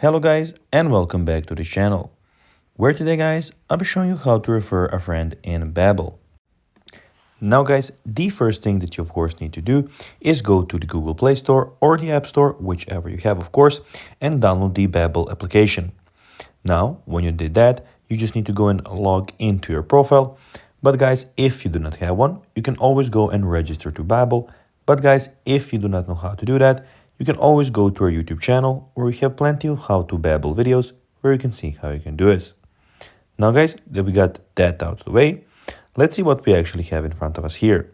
Hello guys and welcome back to this channel, where today guys I'll be showing you how to refer a friend in Babbel. Now guys, the first thing that you of course need to do is go to the Google Play Store or the App Store, whichever you have of course, and download the Babbel application. Now when you did that, you just need to go and log into your profile. But guys, if you do not have one, you can always go and register to Babbel. But guys, if you do not know how to do that, you can always go to our YouTube channel where we have plenty of how to Babbel videos where you can see how you can do this. Now guys, that we got that out of the way, let's see what we actually have in front of us here.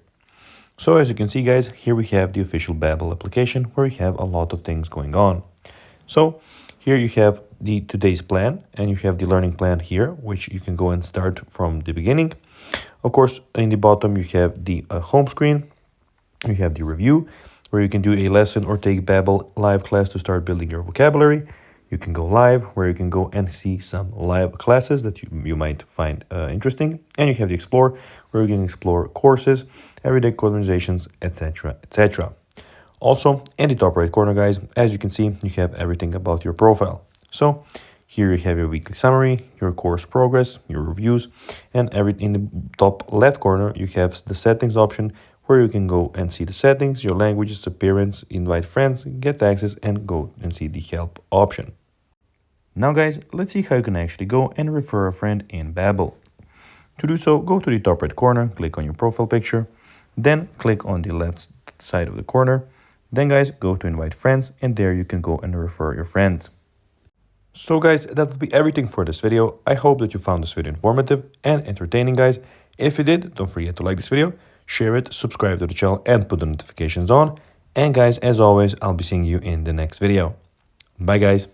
So as you can see guys, here we have the official Babbel application where we have a lot of things going on. So here you have the today's plan and you have the learning plan here, which you can go and start from the beginning. Of course, in the bottom you have the home screen, you have the review, where you can do a lesson or take Babbel live class to start building your vocabulary. You can go live, where you can go and see some live classes that you might find interesting. And you have the explore, where you can explore courses, everyday conversations, etc, etc. Also, in the top right corner guys, as you can see, you have everything about your profile. So here you have your weekly summary, your course progress, your reviews, and in the top left corner you have the settings option, where you can go and see the settings, your languages, appearance, invite friends, get access, and go and see the help option. Now guys, let's see how you can actually go and refer a friend in Babbel. To do so, go to the top right corner, click on your profile picture, then click on the left side of the corner. Then guys, go to invite friends, and there you can go and refer your friends. So guys, that will be everything for this video. I hope that you found this video informative and entertaining guys. If you did, don't forget to like this video, share it, subscribe to the channel, and put the notifications on. And guys, as always, I'll be seeing you in the next video. Bye guys.